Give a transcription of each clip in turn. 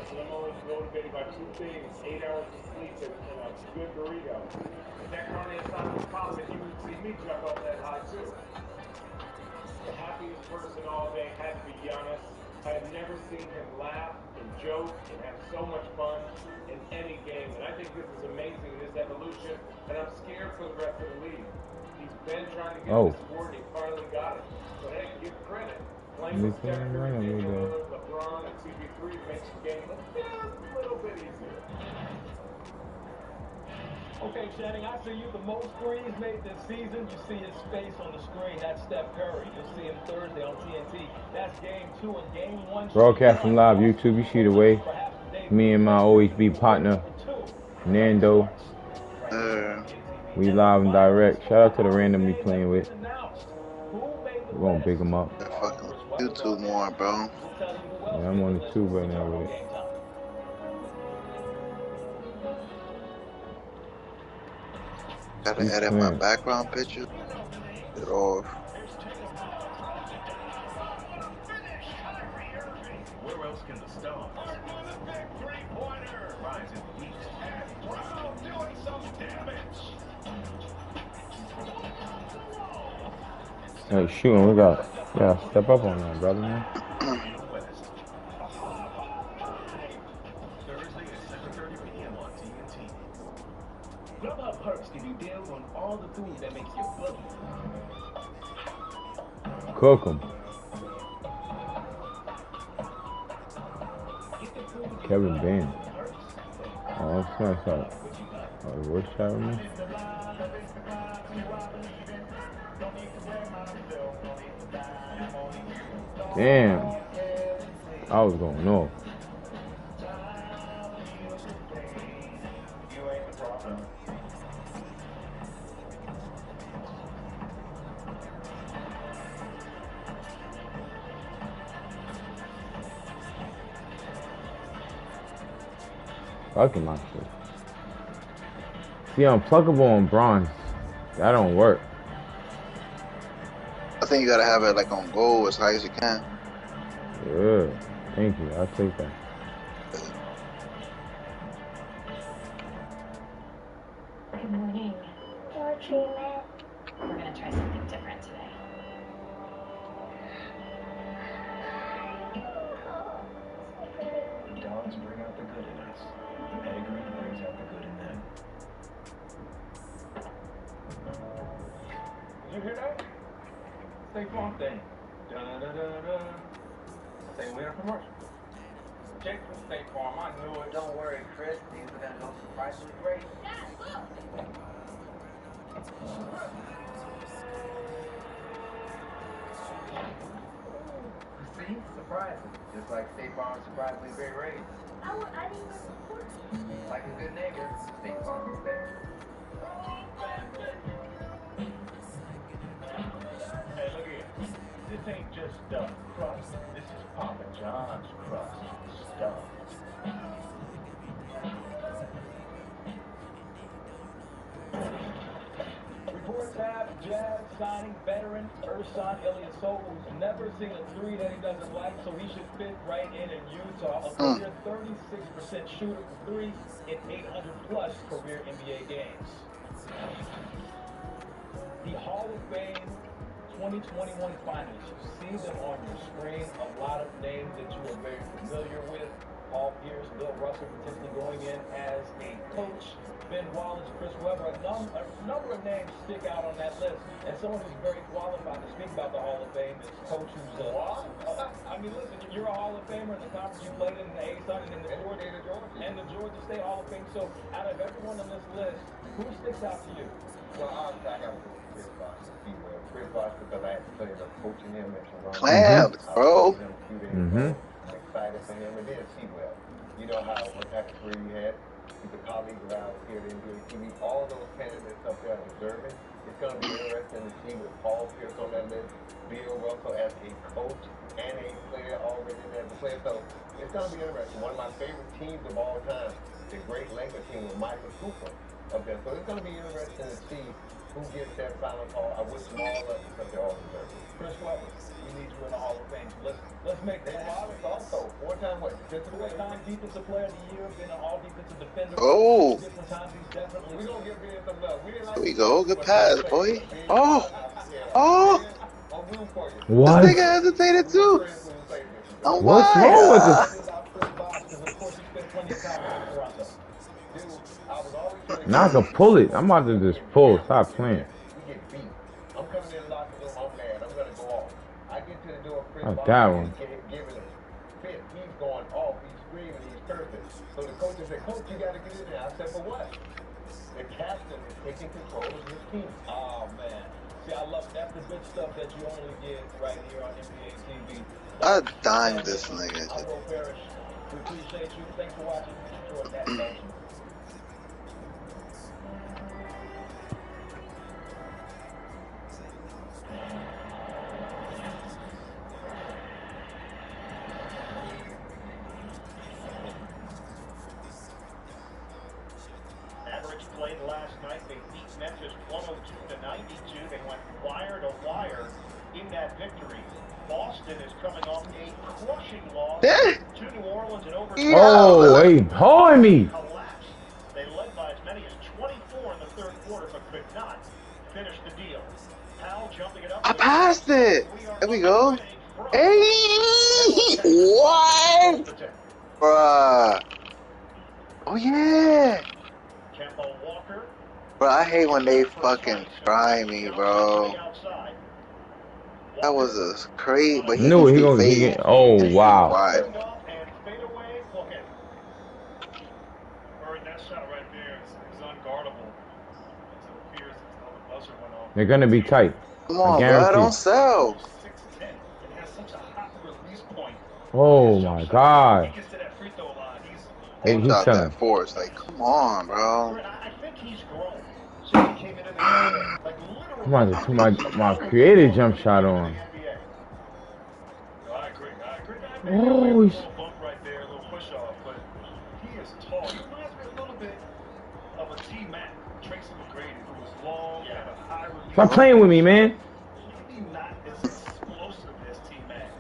and I'm only motivated by two things: 8 hours of sleep and a good burrito. If that carne asada was popping, you would see me jump up that high too. The happiest person all day had to be Giannis. I have never seen him laugh and joke and have so much fun in any game. And I think this is amazing, this evolution. And I'm scared for the rest of the league. He's been trying to get this award and he finally got it. But hey, give credit. Playing with Steph Curry, Damian Lillard, LeBron, and CP3 makes the game look just a little bit easier. Okay, Channing, I see you the most threes made this season. You see his face on the screen. That's Steph Curry. You'll see him Thursday on TNT. That's game 2 and game 1. Broadcasting live YouTube. You see the way. Me and my always be partner, Nando. We live and direct. Shout out to the random we playing with. We're gonna pick him up. Fucking YouTube more, bro. Yeah, I'm on the tube right now with it. Gotta edit my background picture. Get it off. Where else can the stars? Rise in the East. And Brown doing some damage. Hey, shooting, we got step up on that, brother, man. Thursday at 7:30 p.m. on TNT. Grubhub Perks give you deals on all the food that makes you boogie. Cook them. Kevin Ben. Oh, that's nice out. Oh, the worst shot with me? Damn. I was going off. Fucking my shit. See, unpluggable on bronze. That don't work. I think you gotta have it like on gold as high as you can. Yeah. Thank you. I'll take that. Good morning. More treatment. We're gonna try something different today. The dogs bring out the good in us. The pedigree brings out the good in them. Did you hear that? State Farm thing. Da-da-da-da-da. Same winner commercial. Check for State Farm. I knew it. Don't worry, Chris. Things are gonna go surprisingly great. See? Surprising. Just like State Farm's surprisingly great rates. I didn't even report it. Like a good neighbor, State Farm is there. Hey, look here. This ain't just stuffed crust. This is Papa John's crust. Stuffed. Reports have Jazz signing veteran Ersan Ilyasova, who's never seen a three that he doesn't like, so he should fit right in Utah. A career 36% shooter for threes in 800-plus career NBA games. The Hall of Fame 2021 finalists. You see them on your screen. A lot of names that you are very familiar with. Paul Pierce, Bill Russell potentially going in as a coach. Ben Wallace, Chris Webber, a number of names stick out on that list. And someone who's very qualified to speak about the Hall of Fame is Coach who's I mean, listen, you're a Hall of Famer in the conference you played in the ASUN and in the Georgia State Hall of Fame. So out of everyone on this list, who sticks out to you? Well, I got to put Chris Bosh. Chris Bosh, because I had to play the coaching him at Toronto. Clamp, bro. Excited for him, and then Sewell. You know how what type of career he had. The colleagues around here at NBA TV, all those candidates up there deserving. It's going to be interesting to see with Paul Pierce on that list, Bill Russell as a coach and a player already as a player. So it's going to be interesting. One of my favorite teams of all time, the great Lakers team with Michael Cooper. up there. So it's going to be interesting to see who gets that final call. I wish them all luck because they're all deserving. Chris Webber, we need you in the Hall of Fame. Let's make that Wallace also, four-time what? Four-time defensive player of the year, been an all-defensive defender. Oh. Different times he's definitely. We're going to give him some love. Here we go. Good pass, boy. Oh. Oh. What? This nigga hesitated too. Oh, What's wrong with this? Now I can pull it. I'm about to just pull. Stop playing. I'm coming in the locker room. I'm mad. I'm going to go off. I get to the door. Oh, that one. Giving him fit. He's going off. He's screaming. He's cursing. So the coach said, Coach, you got to get in there. I said, for what? The captain is taking control of his team. Oh, man. See, I love that's the good stuff that you only get right here on NBA TV. I dimed this nigga. I'm Will Parrish. We appreciate you. Thanks for watching. Enjoy that session. Mavericks played last night. They beat Memphis 102-92. They went wire to wire in that victory. Boston is coming off a crushing loss to New Orleans and overtime. Oh, he pulling me. Collapsed. They led by as many as 24 in the third quarter, but could not finish the deal. Powell jumping it up. I passed it. There we go. Hey, what? Bruh. Oh yeah. Kemba Walker. Bro, I hate when they fucking try me, bro. That was a crazy, but he knew he gonna fade. get. Oh wow. Right. That shot right there is unguardable. It appears as though the buzzer went off. They're gonna be tight. Come on, bro, don't sell. 6'10". It has such a hot release point. Oh my God. He gets to that free throw line. Hey, he's telling. That force, like, come on, bro. I think he's grown since he came into the NBA. Like literally. I'm about to put my creative jump shot on. I agree. Oh, he's. A little bump right there, a little push off, but he is tall. He reminds me a little bit of a T-Mac, Tracy McGrady, who was long, had a high release. Stop playing with me, man. Maybe not as explosive as T-Mac.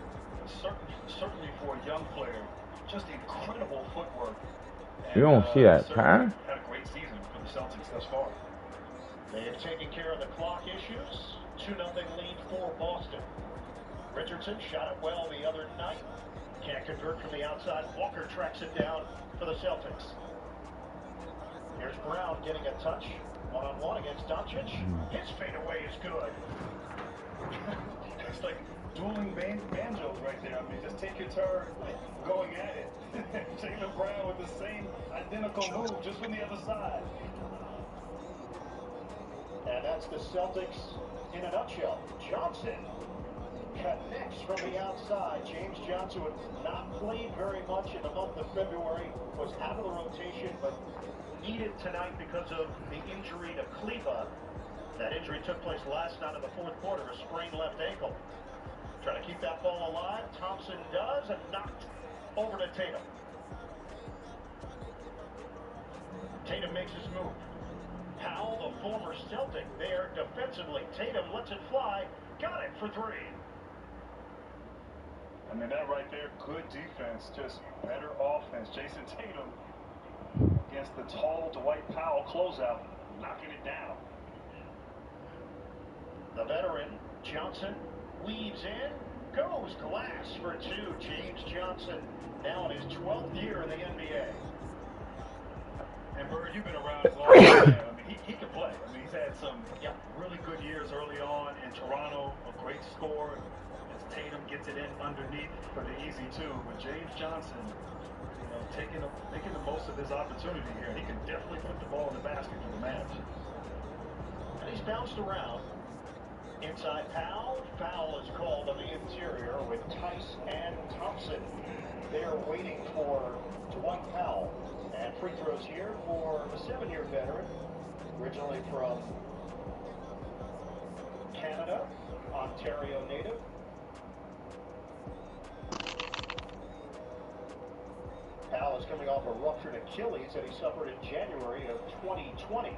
Certainly for a young player, just incredible footwork. You don't see that, huh? Had a great season for the Celtics thus far. They have taken care of the clock issues. 2-0 lead for Boston. Richardson shot it well the other night. Can't convert from the outside. Walker tracks it down for the Celtics. Here's Brown getting a touch. One-on-one against Doncic. His fadeaway is good. It's like dueling banjos right there. I mean, just take your turn going at it. Jaylen Brown with the same identical move, just from the other side. And that's the Celtics in a nutshell. Johnson connects from the outside. James Johnson, who has not played very much in the month of February, was out of the rotation, but needed tonight because of the injury to Kleba. That injury took place last night in the fourth quarter, a sprained left ankle. Trying to keep that ball alive. Thompson does, and knocked over to Tatum. Tatum makes his move. Powell, the former Celtic, there defensively. Tatum lets it fly. Got it for three. I mean, that right there, good defense, just better offense. Jason Tatum against the tall Dwight Powell closeout, knocking it down. The veteran, Johnson, weaves in, goes glass for two. James Johnson, now in his 12th year in the NBA. And Bird, you've been around as long as I have. I mean, he can play. I mean, he's had some really good years early on in Toronto, a great scorer. As Tatum gets it in underneath for the easy two. But James Johnson, you know, making the most of his opportunity here. He can definitely put the ball in the basket for the Mavs. And he's bounced around. Inside Powell. Foul is called on the interior with Tice and Thompson. They're waiting for Dwight Powell. And free throws here for a 7-year veteran, originally from Canada, Ontario native. Powell is coming off a ruptured Achilles that he suffered in January of 2020.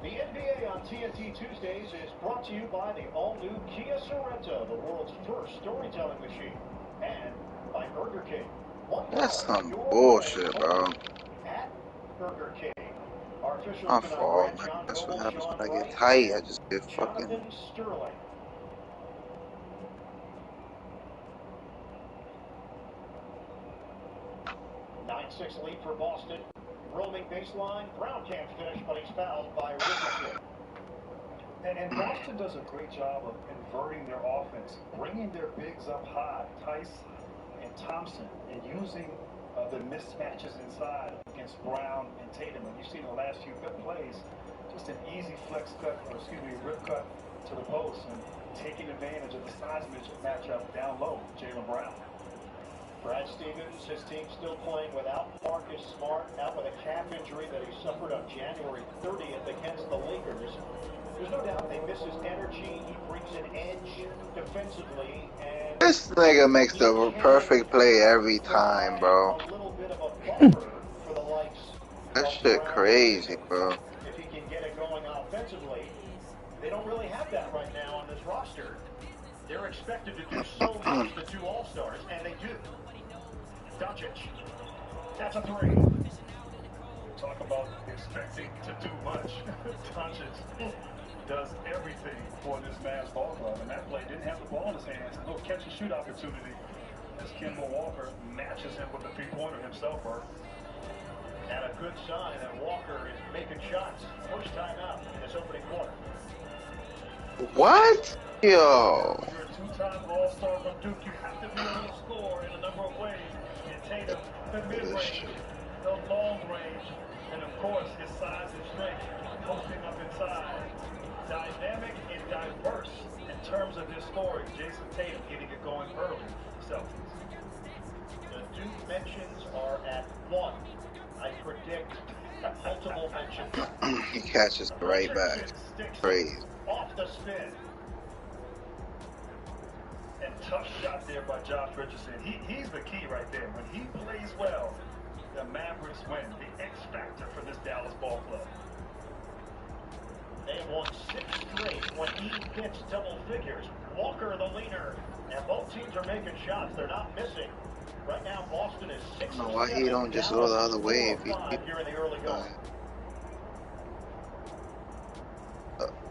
The NBA on TNT Tuesdays is brought to you by the all-new Kia Sorento, the world's first storytelling machine, and by Burger King. That's some bullshit, bro. At Burger King. Our official My fault, man. That's what happens when I get tight. I just get fucking. Jonathan Sterling. 9-6 lead for Boston. Roaming baseline. Brown can't finish, but he's fouled by Richardson. And Boston does a great job of inverting their offense, bringing their bigs up high, Tice and Thompson, and using the mismatches inside against Brown and Tatum. And you've seen the last few plays, just an easy flex cut, or excuse me, rip cut to the post, and taking advantage of the size matchup down low, Jaylen Brown. Brad Stevens, his team still playing without Marcus Smart, out with a calf injury that he suffered on January 30th against the Lakers. There's no doubt they miss his energy. He brings an edge defensively. And This nigga makes the perfect play every time, bro. a little bit of a buffer for the likes That of shit Brown. crazy, bro. If he can get it going offensively, they don't really have that right now on this roster. They're expected to do so much, the two All-Stars, and they do. Doncic. That's a three. Talk about expecting to do much. Doncic does everything for this Mavs ball club, and that play didn't have the ball in his hands. A little catch and shoot opportunity as Kemba Walker matches him with the three-pointer himself. And a good sign that Walker is making shots. First time out in this opening quarter. What? Yo. You're a two-time All-Star from Duke. You have to be able to score in a number of ways. And Tatum, the mid-range, the long range, and of course his size and strength, posting up inside. Dynamic and diverse in terms of his scoring. Jason Tatum getting it going early. Celtics. The Duke mentions are at 1. I predict multiple mentions. He catches it right back. Crazy. Off the spin. And tough shot there by Josh Richardson. He's the key right there. When he plays well, the Mavericks win. The X factor for this Dallas ball club. They have won 6 straight when he hits double figures. Walker the leader. And both teams are making shots. They're not missing. Right now, Boston is 6. I don't know why he don't just go the other way if he here in the early going.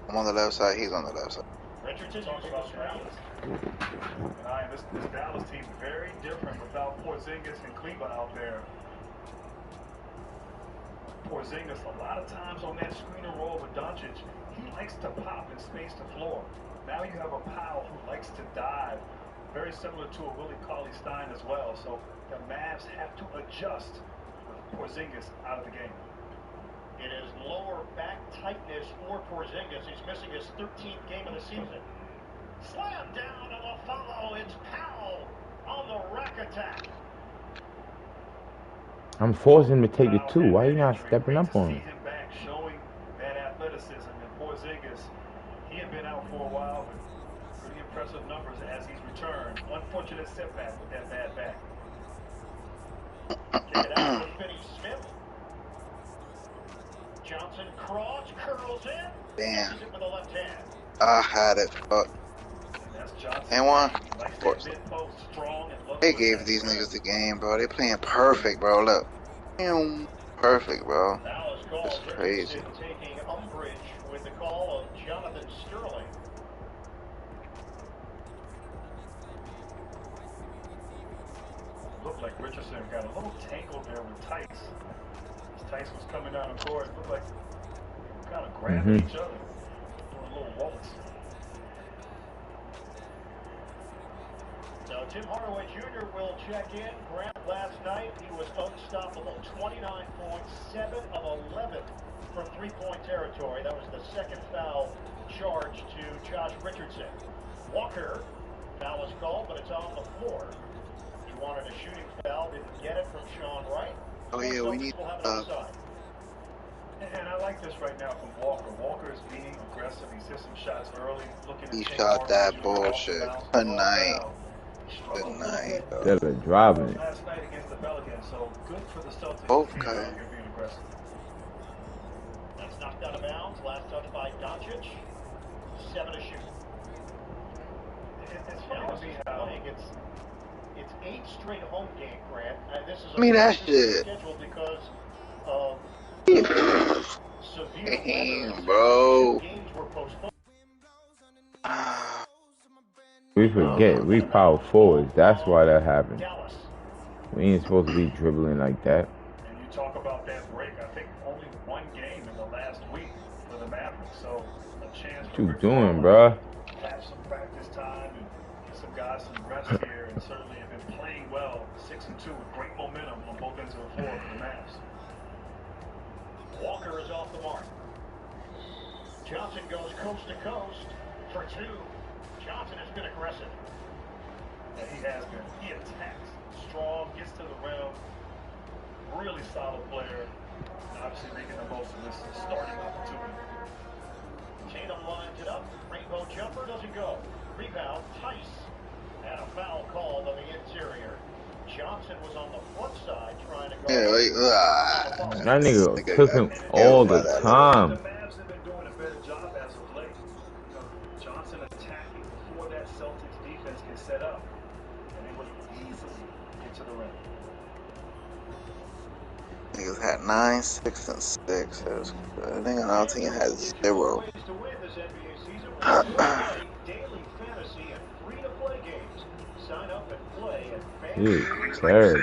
I'm on the left side, he's on the left side. Richardson Talk about Dallas. And this Dallas team very different without Porzingis and Kleba out there. Porzingis, a lot of times on that screener roll with Doncic, he likes to pop and space the floor. Now you have a Powell who likes to dive, very similar to a Willie Cauley-Stein as well. So the Mavs have to adjust with Porzingis out of the game. It is lower back tightness for Porzingis. He's missing his 13th game of the season. Slam down and a follow. It's Powell on the rack attack. I'm forcing him to take the two. Why are you not stepping up on him? Him back, showing that athleticism. And Porzingis, he had been out for a while, but pretty impressive numbers as he's returned. Unfortunate setback with that bad back. Kick it out for Finney-Smith. Johnson cross, curls in. Damn. Uses it with the left hand. I had it. Fuck. And one? Of course. They gave these niggas the game, bro. They playing perfect, bro. Look. Perfect, bro. It's crazy. Taking umbrage with the call of Jonathan Sterling. Looked like Richardson got a little tangled there with Tice. As Tice was coming down the court, it looked like they kind of grabbing each other. Doing a little waltz. Now, Tim Hardaway Jr. will check in. Grant last night, he was unstoppable. 29 points, 7 of 11 from three-point territory. That was the second foul charge to Josh Richardson. Walker, foul is called, but it's on the floor. He wanted a shooting foul, didn't get it from Sean Wright. Oh yeah, we need And I like this right now from Walker. Walker is being aggressive. He's hitting shots early. He shot that bullshit. Good night. Good night, bro. They're driving it. Last night against the Pelicans, so Okay. You're being aggressive. That's knocked out of bounds. Last touch by Doncic. 7 to shoot. It's funny to see how playing. It's 8 straight home game, Grant. And this is I mean that a shit. schedule because of severe Damn, weather. bro. Games were postponed. We forget we power forwards. That's why that happened. Dallas. We ain't supposed to be dribbling like that. And you talk about that break, I think only one game in the last week for the Mavericks. So a chance What you doing, bruh? have some practice time and get some guys some rest here, and certainly have been playing well, 6-2 with great momentum on both ends of the floor for the Mavs. Walker is off the mark. Johnson goes coast to coast for 2. Johnson has been aggressive. And he has been. He attacks strong, gets to the rim. Really solid player. And obviously making the most of this starting opportunity. Tatum lines it up. Rainbow jumper doesn't go. Rebound, Tice. And a foul called on the interior. Johnson was on the front side trying to go. Yeah, like, That nigga cooking all the time. The Mavs have been doing a better job as of late. Johnson attacking before that Celtics defense gets set up. And they would easily get to the rim. niggas had 9, 6, and 6. I think another team has 0. Ways to win this NBA season with daily fantasy and free-to-play games. Sign up and play at Terrible.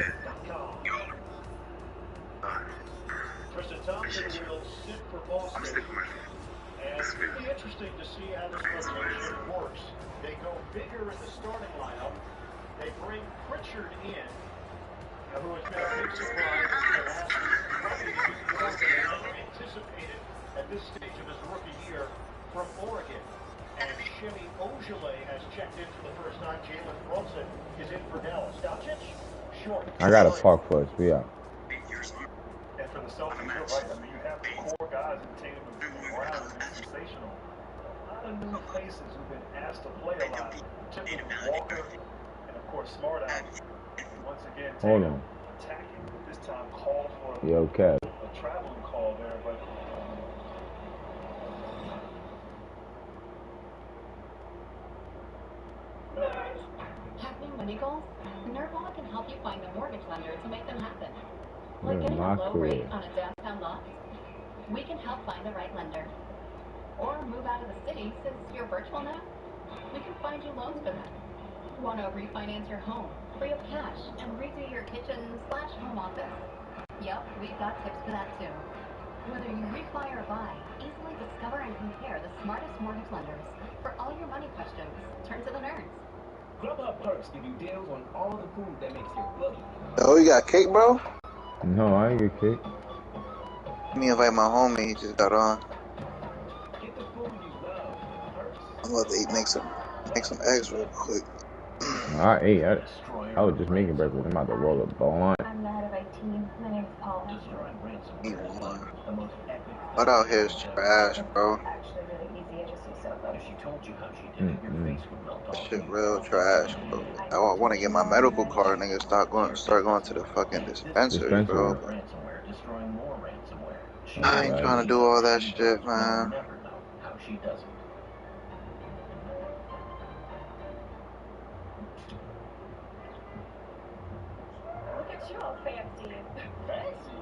Tristan Thompson will sit for Boston. And it's going to be interesting to see how this rotation works. They go bigger in the starting lineup. They bring Pritchard in, who has been a big surprise in the last probably never anticipated at this stage of his rookie year from Oregon. And Shemi Ojale has checked in for the first time. Jalen Brunson is in for Dallas. Doncic, short. I gotta talk for us. We out. And for the Celtics, you're right. I mean, you have the core guys in Tatum and Brown who've been sensational. A lot of new faces who've been asked to play a lot. Typically Walker and, of course, Smart Alex. Once again, Hold Tatum on. attacking, but this time called for Yo, Kev. a traveling call there, but Having money goals? NerdWallet can help you find a mortgage lender to make them happen. Yeah, Like getting a my low career. rate on a downtown lot. We can help find the right lender. Or move out of the city since you're virtual now. We can find you loans for that. Want to refinance your home, free up cash, and redo your kitchen/home office? Yep, we've got tips for that too. Whether you refi or buy, easily discover and compare the smartest mortgage lenders. For all your money questions, turn to the nerds. Grubhub Perks give you deals on all the food that makes your belly. Oh, you got cake, bro? No, I ain't get kicked. Let me invite my homie. He just got on. Get the food you love. Perks. I'm about to make some eggs real quick. I ate. I was just making breakfast. I'm about to roll a blunt. I'm the head of IT. My name's Paula. Destroying ransomware Eat is one. the most epic. What out here is trash, bro. Actually really easy. I just use soap. If she told you how she did it, your face would melt This off. shit real trash, bro. I want to get my medical card, nigga. Start going to the fucking dispensary, bro. Ransomware, destroying more ransomware. I ain't trying to do all that shit, man. Never know how she does it. Look at you all fancy. Fancy.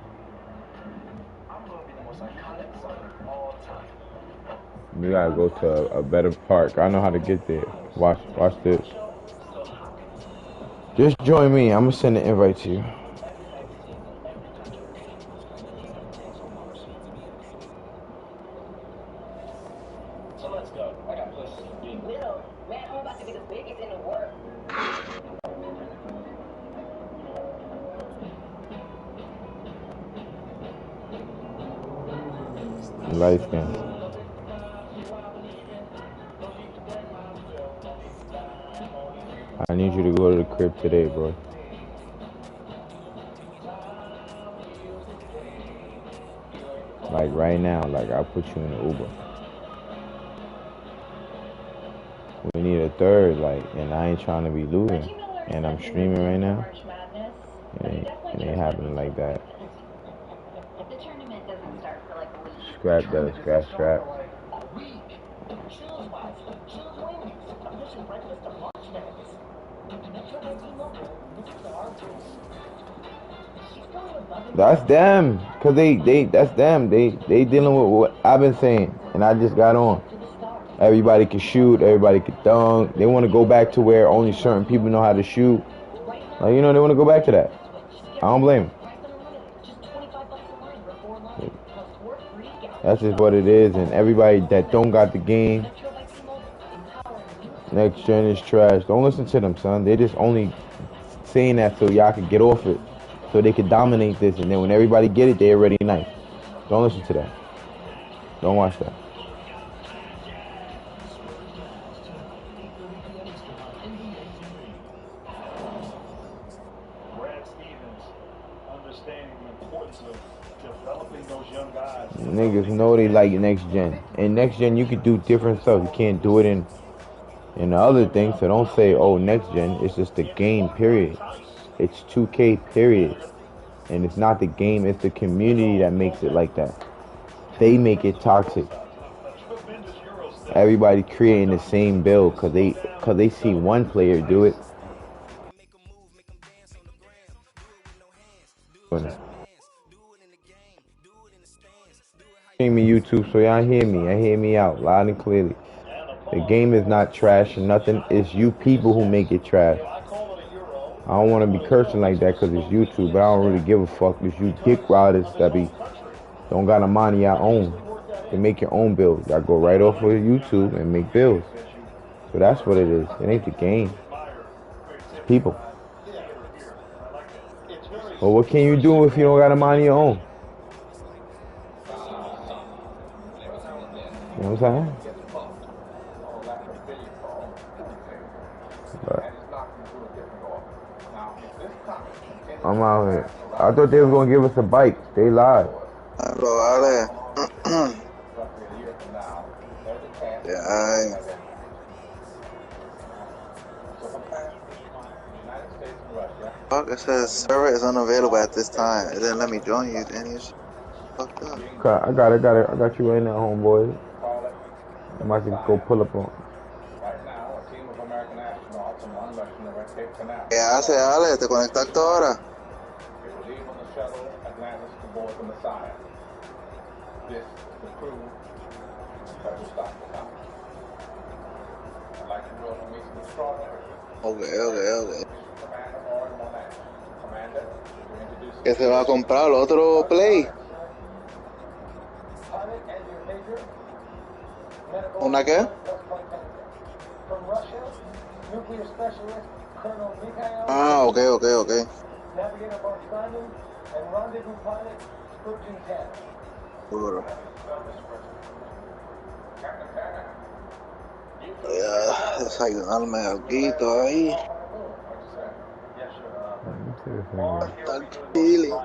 I'm gonna be the most iconic son of all time. We gotta go to a better park. I know how to get there. Watch this. Just join me. I'm gonna send an invite to you. So let's go. I got places to be. Little, man, I'm about to be the biggest in the world. Light skin. I need you to go to the crib today, bro. Like right now, like I'll put you in the Uber. We need a third, like, and I ain't trying to be losing. And I'm streaming right now. It ain't happening like that. The tournament doesn't start for like a week. Scrap that, scratch trap. A week. Choose wisely. Choose wins. This is breakfast of March Madness. Metro by T-Mobile. New star tools. She's going above and That's them, cause that's them. They dealing with what I've been saying, and I just got on. Everybody can shoot, everybody can dunk. They want to go back to where only certain people know how to shoot. Like, you know, they want to go back to that. I don't blame them. That's just what it is, and everybody that don't got the game, next gen is trash. Don't listen to them, son. They just only saying that so y'all can get off it, so they can dominate this, and then when everybody get it, they already nice. Don't listen to that. Don't watch that. Brad Stevens understanding the importance of developing those young guys. Niggas know they like next gen. In next gen, you can do different stuff. You can't do it in the other things. So don't say, oh, next gen. It's just the game, period. It's 2K, period. And it's not the game. It's the community that makes it like that. They make it toxic. Everybody creating the same build because they see one player do it. Me YouTube, so y'all hear me out loud and clearly. The game is not trash or nothing. It's you people who make it trash. I don't want to be cursing like that because it's YouTube, but I don't really give a fuck. It's you dick riders that don't got a mind of your own to make your own builds. Y'all go right off of YouTube and make builds. So that's what it is. It ain't the game. It's people. Well, what can you do if you don't got a mind of your own? You know what I'm saying? But I'm out here. I thought they was gonna give us a bike. They lied. Bro, yeah, fuck, it says server is unavailable at this time. It didn't let me join you, then you fucked up. Okay, I got you right now, homeboy. I might just go pull up on. ¿Qué hace, Ale? ¿Te conectaste ahora? Okay. ¿Qué se va a comprar? ¿El otro Play? ¿Una qué? Ah, ok. Duro. Desayunarme algo ahí. Tranquilo.